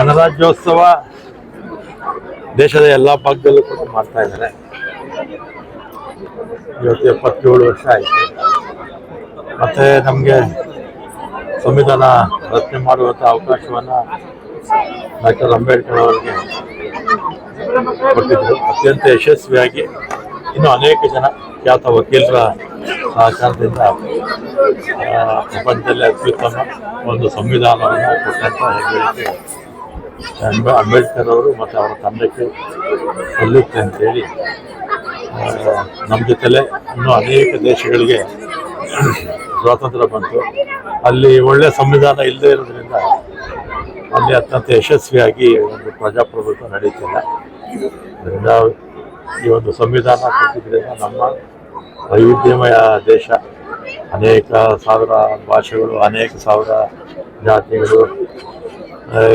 ಗಣರಾಜ್ಯೋತ್ಸವ ದೇಶದ ಎಲ್ಲ ಭಾಗದಲ್ಲೂ ಕೂಡ ಮಾಡ್ತಾ ಇದ್ದಾರೆ. ಇವತ್ತು 77 ವರ್ಷ ಆಯಿತು. ಮತ್ತೆ ನಮಗೆ ಸಂವಿಧಾನ ರಚನೆ ಮಾಡುವಂಥ ಅವಕಾಶವನ್ನು ಡಾಕ್ಟರ್ ಅಂಬೇಡ್ಕರ್ ಅವರಿಗೆ ಕೊಟ್ಟಿದ್ದರು. ಅತ್ಯಂತ ಯಶಸ್ವಿಯಾಗಿ ಇನ್ನೂ ಅನೇಕ ಜನ ಖ್ಯಾತ ವಕೀಲರ ಸಹಕಾರದಿಂದ ಪ್ರಪಂಚದಲ್ಲಿ ಅತ್ಯುತ್ತಮ ಒಂದು ಸಂವಿಧಾನವನ್ನು ಕೊಟ್ಟಂಥ ಹೆಗ್ಗಳಿಕೆ ಅಂಬೇಡ್ಕರ್ ಅವರು ಮತ್ತು ಅವರ ತಂಡಕ್ಕೆ ಸಲ್ಲುತ್ತೆ ಅಂತೇಳಿ ನಮ್ಮ ಜೊತೆಲೆ ಇನ್ನೂ ಅನೇಕ ದೇಶಗಳಿಗೆ ಸ್ವಾತಂತ್ರ್ಯ ಬಂತು. ಅಲ್ಲಿ ಒಳ್ಳೆಯ ಸಂವಿಧಾನ ಇಲ್ಲದೆ ಇರೋದ್ರಿಂದ ಅಲ್ಲಿ ಅತ್ಯಂತ ಯಶಸ್ವಿಯಾಗಿ ಒಂದು ಪ್ರಜಾಪ್ರಭುತ್ವ ನಡೀತಿಲ್ಲ. ಅದರಿಂದ ಈ ಒಂದು ಸಂವಿಧಾನ ಕೊಟ್ಟಿದ್ದರಿಂದ ನಮ್ಮ ವೈವಿಧ್ಯಮಯ ದೇಶ, ಅನೇಕ ಸಾವಿರ ಭಾಷೆಗಳು, ಅನೇಕ ಸಾವಿರ ಜಾತಿಗಳು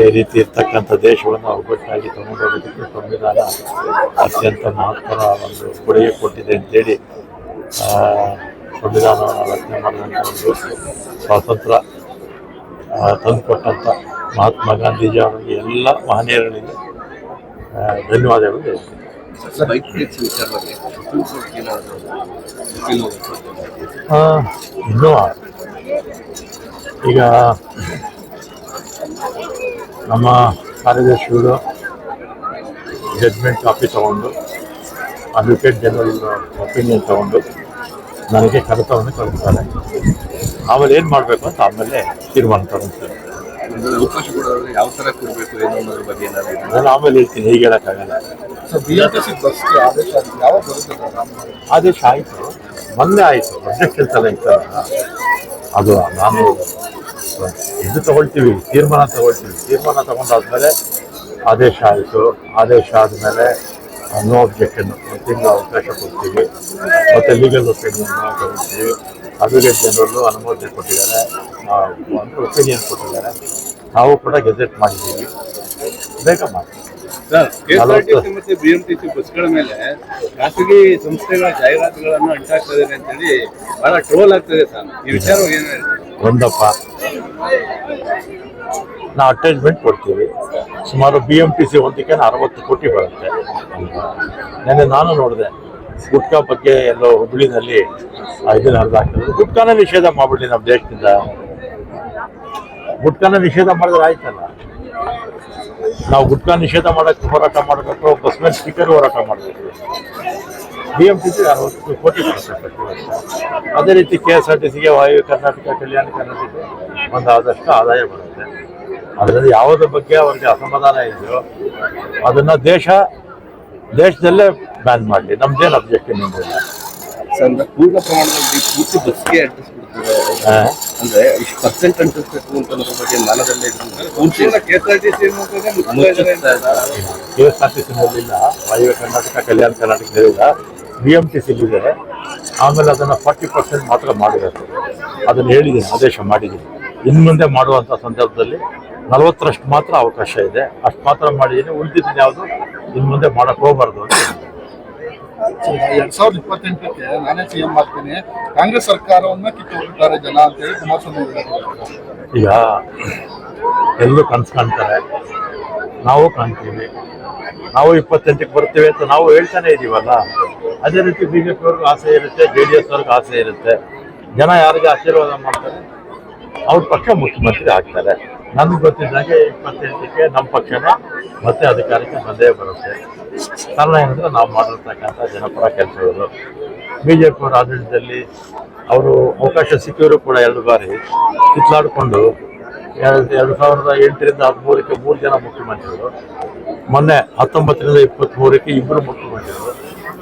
ಈ ರೀತಿ ಇರ್ತಕ್ಕಂಥ ದೇಶವನ್ನು ಒಗ್ಗಟ್ಟಾಗಿ ತಗೊಂಡೋಗೋದಕ್ಕೆ ಸಂವಿಧಾನ ಅತ್ಯಂತ ಮಹತ್ವದ ಒಂದು ಕೊಡುಗೆ ಕೊಟ್ಟಿದೆ ಅಂತೇಳಿ ಸಂವಿಧಾನವನ್ನು ರಚನೆ ಮಾಡಿದಂಥ ಒಂದು ಸ್ವಾತಂತ್ರ್ಯ ತಂದುಕೊಟ್ಟಂಥ ಮಹಾತ್ಮ ಗಾಂಧೀಜಿ ಅವರಿಗೆ ಎಲ್ಲ ಮಹನೀಯರಿಗೆ ಧನ್ಯವಾದಗಳು ಹೇಳ್ತೀನಿ. ಇನ್ನೂ ಈಗ ನಮ್ಮ ಕಾರ್ಯದರ್ಶಿಗಳು ಜಡ್ಜ್ಮೆಂಟ್ ಕಾಪಿ ತಗೊಂಡು ಅಡ್ವೊಕೇಟ್ ಜನರಲ್ ಒಪಿನಿಯನ್ ತಗೊಂಡು ನನಗೆ ಕಡತವನ್ನು ಕಳಿಸ್ತಾರೆ. ಆಮೇಲೆ ಏನು ಮಾಡಬೇಕು ಅಂತ ಆಮೇಲೆ ತೀರ್ಮಾನ ತಗೊಳ್ತಾರೆ. ಯಾವ ಥರ ಕೊಡಬೇಕು ಅನ್ನೋದ್ರ ಬಗ್ಗೆ ನಾನು ಆಮೇಲೆ ಹೇಳ್ತೀನಿ, ಈಗ ಹೇಳೋಕ್ಕಾಗಲ್ಲ. ಆದೇಶ ಆಯಿತು, ಮೊನ್ನೆ ಆಯಿತು, ಅಬ್ಜೆಕ್ಷನ್ಸ್ ಎಲ್ಲ ಇತ್ತಲ್ಲ, ಅದು ನಾನು ಇದು ತಗೊಳ್ತೀವಿ, ತೀರ್ಮಾನ ತಗೊಂಡಾದ್ಮೇಲೆ ಆದೇಶ ಆಯಿತು. ಆದೇಶ ಆದಮೇಲೆ ನೋ ಅಬ್ಜೆಕ್ಷನ್ ತಿಂಗಳು ಅವಕಾಶ ಕೊಡ್ತೀವಿ. ಮತ್ತು ಲೀಗಲ್ ಒಪಿನಿಯನ್ ತಗೊಳ್ತೀವಿ. ಅಡ್ವೊಕೇಟ್ ಜನರಲ್ಲು ಅನುಮೋದನೆ ಕೊಟ್ಟಿದ್ದಾರೆ, ಅಂದರೆ ಒಪಿನಿಯನ್ ಕೊಟ್ಟಿದ್ದಾರೆ. ನಾವು ಕೂಡ ಗೆಜೆಟ್ ಮಾಡಿದ್ದೀವಿ, ಬೇಗ ಮಾಡಿ. ಮತ್ತೆ BMTC ಬಸ್ಗಳ ಮೇಲೆ ಖಾಸಗಿ ಸಂಸ್ಥೆಗಳ ಜಾಹೀರಾತುಗಳನ್ನು ಅಂಟಾಗ್ತಾ ಇದ್ದಾರೆ ಅಂತೇಳಿ ಬಹಳ ಟ್ರೋಲ್ ಆಗ್ತದೆ ಸರ್. ಈ ವಿಚಾರವಾಗಿ ಏನು ಒಂದಪ್ಪ, ನಾವು ಅಟ್ಯಾಚ್ಮೆಂಟ್ ಕೊಡ್ತೀವಿ. ಸುಮಾರು BMTC ಒಂದಕ್ಕೆ 60 ಕೋಟಿ ಬರುತ್ತೆ. ನೆನ್ನೆ ನಾನು ನೋಡಿದೆ, ಗುಟ್ಕಾ ಬಗ್ಗೆ ಎಲ್ಲೋ ಹುಬ್ಬಳ್ಳಿನಲ್ಲಿ ಇದನ್ನು ಹರಿದಾಕಿದ್ರು. ಗುಟ್ಕಾನ ನಿಷೇಧ ಮಾಡಿಬಿಡ್ಲಿ ನಮ್ಮ ದೇಶದಿಂದ. ಗುಟ್ಕಾನ ನಿಷೇಧ ಮಾಡಿದ್ರೆ ಆಯ್ತಲ್ಲ. ನಾವು ಗುಟ್ಕಾ ನಿಷೇಧ ಮಾಡೋಕ್ಕೆ ಹೋರಾಟ ಮಾಡಬೇಕು, ಬಸ್ ಮೇಲೆ ಸ್ಪೀಕರ್ ಹೋರಾಟ ಮಾಡಬೇಕು. BMTC 60 ಕೋಟಿ ಬರುತ್ತೆ ಪ್ರತಿ ವರ್ಷ. ಅದೇ ರೀತಿ KSRTCಗೆ ವಾಯು ಕರ್ನಾಟಕ, ಕಲ್ಯಾಣ ಕರ್ನಾಟಕ ಒಂದು ಆದಷ್ಟು ಆದಾಯ ಬರುತ್ತೆ. ಅದರಲ್ಲಿ ಯಾವುದ್ರ ಬಗ್ಗೆ ಅವ್ರಿಗೆ ಅಸಮಾಧಾನ ಇದೆಯೋ ಅದನ್ನು ದೇಶದಲ್ಲೇ ಬ್ಯಾನ್ ಮಾಡಲಿ, ನಮ್ದೇನು ಅಬ್ಜೆಕ್ಷನ್ ಇಲ್ಲ. ಪೂರ್ಣ ಪ್ರಮಾಣದಲ್ಲಿ ಪೂರ್ತಿ ಬಸ್ಗೆ ಅಂಟಿಸ್ಬಿಡ್ತಾರೆ ಅಂದ್ರೆ ಇಷ್ಟು ಪರ್ಸೆಂಟ್ ಅಂಟಿಸ್ಬೇಕು ಅಂತ ಬಗ್ಗೆ ಮಾನದಂಡ KSRTCನಲ್ಲಿಲ್ಲ, ವಾಯು ಕರ್ನಾಟಕ, ಕಲ್ಯಾಣ ಕರ್ನಾಟಕದಲ್ಲಿಲ್ಲ, BMTCಲಿದೆ. ಆಮೇಲೆ ಅದನ್ನು 40% ಮಾತ್ರ ಮಾಡಬೇಕು. ಅದನ್ನು ಹೇಳಿದ್ದೀನಿ, ಆದೇಶ ಮಾಡಿದ್ದೀನಿ. ಇನ್ನು ಮುಂದೆ ಮಾಡುವಂಥ ಸಂದರ್ಭದಲ್ಲಿ 40ರಷ್ಟು ಮಾತ್ರ ಅವಕಾಶ ಇದೆ, ಅಷ್ಟು ಮಾತ್ರ ಮಾಡಿದ್ದೀನಿ. ಉಳಿದಿದ್ದೀನಿ ಯಾವುದು ಇನ್ನು ಮುಂದೆ ಮಾಡೋಕ್ಕೆ ಹೋಗಬಾರ್ದು ಅಂತ. 2028ಕ್ಕೆ ನಾನೇ CM ಮಾಡ್ತೀನಿ, ಕಾಂಗ್ರೆಸ್ ಸರ್ಕಾರವನ್ನು ಕಿತ್ತುಕೊಂಡಿದ್ದಾರೆ ಜನ ಅಂತೇಳಿ ಕುಮಾರಸ್ವಾಮಿ ಈಗ ಎಲ್ಲರೂ ಕನಸು ಕಾಣ್ತಾರೆ, ನಾವು ಕಾಣ್ತೀವಿ. ನಾವು 28ಕ್ಕೆ ಬರ್ತೀವಿ ಅಂತ ನಾವು ಹೇಳ್ತಾನೆ ಇದ್ದೀವಲ್ಲ. ಅದೇ ರೀತಿ BJP ಅವ್ರಿಗೆ ಆಸೆ ಇರುತ್ತೆ, JDS ಅವ್ರಿಗೆ ಆಸೆ ಇರುತ್ತೆ. ಜನ ಯಾರಿಗೆ ಆಶೀರ್ವಾದ ಮಾಡ್ತಾರೆ ಅವ್ರ ಪಕ್ಷ ಮುಖ್ಯಮಂತ್ರಿ ಆಗ್ತಾರೆ. ನನಗೆ ಗೊತ್ತಿದ್ದಾಗೆ 28ಕ್ಕೆ ನಮ್ಮ ಪಕ್ಷನೇ ಮತ್ತೆ ಅಧಿಕಾರಕ್ಕೆ ಬಂದೇ ಬರುತ್ತೆ. ಕಾರಣ ಏನಂದರೆ ನಾವು ಮಾಡಿರ್ತಕ್ಕಂಥ ಜನಪರ ಕೆಲಸಗಳು. BJP ಅವರ ಆಡಳಿತದಲ್ಲಿ ಅವರು ಅವಕಾಶ ಸಿಕ್ಕಿದ್ರು ಕೂಡ 2 ಬಾರಿ ಕಿತ್ಲಾಡಿಕೊಂಡು 2008ರಿಂದ 13ಕ್ಕೆ 3 ಜನ ಮುಖ್ಯಮಂತ್ರಿಗಳು, ಮೊನ್ನೆ 19ರಿಂದ 23ಕ್ಕೆ 2 ಮುಖ್ಯಮಂತ್ರಿಗಳು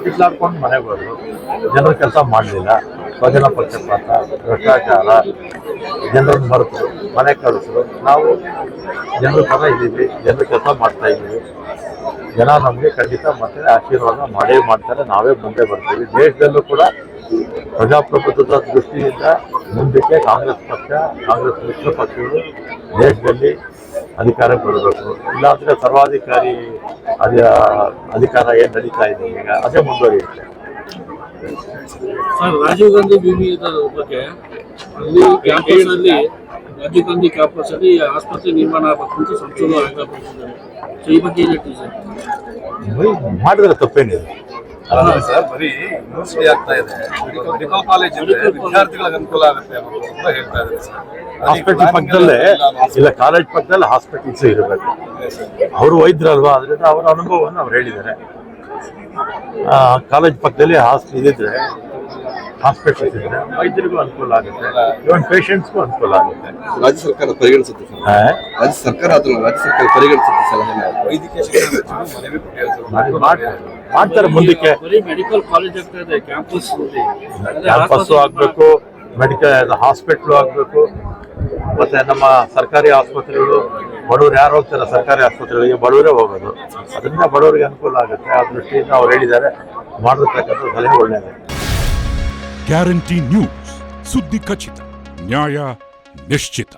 ಕಿತ್ಲಾಡ್ಕೊಂಡು ಮನೆಗೆ ಹೋದರು. ಜನರ ಕೆಲಸ ಮಾಡಲಿಲ್ಲ, ಸ್ವಜನ ಪಕ್ಷಪಾತ, ಭ್ರಷ್ಟಾಚಾರ, ಜನರನ್ನು ಮರೆತರು, ಮನೆ ಕಳಿಸಿದ್ರು. ನಾವು ಜನರ ಪರ ಇದ್ದೀವಿ, ಜನರ ಕೆಲಸ ಮಾಡ್ತಾ ಇದ್ದೀವಿ. ಜನ ನಮಗೆ ಖಂಡಿತ ಮತ್ತೆ ಆಶೀರ್ವಾದ ಮಾಡೇ ಮಾಡ್ತಾರೆ, ನಾವೇ ಮುಂದೆ ಬರ್ತೀವಿ. ದೇಶದಲ್ಲೂ ಕೂಡ ಪ್ರಜಾಪ್ರಭುತ್ವದ ದೃಷ್ಟಿಯಿಂದ ಮುಂದಕ್ಕೆ ಕಾಂಗ್ರೆಸ್ ಮಿತ್ರ ಪಕ್ಷಗಳು ದೇಶದಲ್ಲಿ ಅಧಿಕಾರಕ್ಕೆ ಬರಬೇಕು. ಇಲ್ಲಾಂದರೆ ಸರ್ವಾಧಿಕಾರಿ ಅಧಿಕಾರ ಏನು ನಡೀತಾ ಇದೆ ಈಗ ಅದೇ ಮುಂದುವರಿಯುತ್ತೆ. ಸರ್, ರಾಜೀವ್ ಗಾಂಧಿ ಭೂಮಿ ಬಗ್ಗೆ ಅಲ್ಲಿ ಕ್ಯಾಂಪಸ್ನಲ್ಲಿ ರಾಜೀವ್ ಗಾಂಧಿ ಕ್ಯಾಂಪಸ್ ಅಲ್ಲಿ ಆಸ್ಪತ್ರೆ ನಿರ್ಮಾಣ ಆಗಬೇಕು ಅಂತ ಸಂಶೋಧನೆ ಆಗಬೇಕಿದ್ದಾರೆ. ಸೊ ಈ ಬಗ್ಗೆ ಏನು ಸರ್? ಮಾಡಿದ್ರೆ ತಪ್ಪೇನಿದೆ. ಅಲ್ಲ ಸರ್, ಬರೀ ಯೂನಿವರ್ಸಿಟಿ ಆಗ್ತಾ ಇದೆ, ಮೆಡಿಕಲ್ ಕಾಲೇಜ್ ಇದ್ರೆ ವಿದ್ಯಾರ್ಥಿಗಳಿಗೆ ಅನುಕೂಲ ಆಗುತ್ತೆ ಅಂತ ಹೇಳ್ತಾ ಇದ್ದಾರೆ ಸರ್. ಹಾಸ್ಪಿಟಲ್ ಪಕ್ಕದಲ್ಲೇ ಇಲ್ಲ, ಕಾಲೇಜ್ ಪಕ್ಕದಲ್ಲೇ ಹಾಸ್ಪಿಟಲ್ಸ್ ಇರಬೇಕು. ಅವರು ವೈದ್ಯರಲ್ವಾ, ಅದರಿಂದ ಅವರ ಅನುಭವವನ್ನು ಅವ್ರು ಹೇಳಿದ್ದಾರೆ. ಕಾಲೇಜ್ ಪಕ್ಕದಲ್ಲಿ ಇದಿದ್ರೆ ಹಾಸ್ಪಿಟಲ್ಸ್ ಇದ್ರೆ ವೈದ್ಯರಿಗೂ ಅನುಕೂಲ ಆಗುತ್ತೆ, ಇವನ್ ಪೇಷಂಟ್ಸ್ಗೂ ಅನುಕೂಲ ಆಗುತ್ತೆ. ರಾಜ್ಯ ಸರ್ಕಾರ ಪರಿಗಣಿಸುತ್ತೆ ಸರ್. ರಾಜ್ಯ ಸರ್ಕಾರ ಅದನ್ನು ರಾಜ್ಯ ಸರ್ಕಾರ ಪರಿಗಣಿಸುತ್ತೆ ಸಲಹೆ. ವೈದ್ಯಕೀಯ ಶಿಕ್ಷಣ ಮನವಿ ಕೊಟ್ಟಿದ್ದಾರೆ ಸರ್. ಮಾಡ್ತಾರೆ ಮುಂದಕ್ಕೆ. ಬರೀ ಮೆಡಿಕಲ್ ಕಾಲೇಜ್ ಆಗ್ತಾ ಇದೆ, ಕ್ಯಾಂಪಸ್ ಕ್ಯಾಂಪಸ್ಸು ಆಗಬೇಕು, ಮೆಡಿಕಲ್ ಹಾಸ್ಪಿಟ್ಲು ಆಗಬೇಕು, ಮತ್ತೆ ನಮ್ಮ ಸರ್ಕಾರಿ ಆಸ್ಪತ್ರೆಗಳು, ಬಡವರು ಯಾರು ಹೋಗ್ತಾರೆ ಸರ್ಕಾರಿ ಆಸ್ಪತ್ರೆಗಳಿಗೆ, ಬಡವರೇ ಹೋಗೋದು. ಅದರಿಂದ ಬಡವರಿಗೆ ಅನುಕೂಲ ಆಗುತ್ತೆ. ಆ ದೃಷ್ಟಿಯಿಂದ ಅವ್ರು ಹೇಳಿದ್ದಾರೆ, ಮಾಡಿರ್ತಕ್ಕಂಥ ಸಲಹೆ ಒಳ್ಳೆಯದೇ. ಗ್ಯಾರಂಟಿ ನ್ಯೂಸ್, ಸುದ್ದಿ ಖಚಿತ, ನ್ಯಾಯ ನಿಶ್ಚಿತ.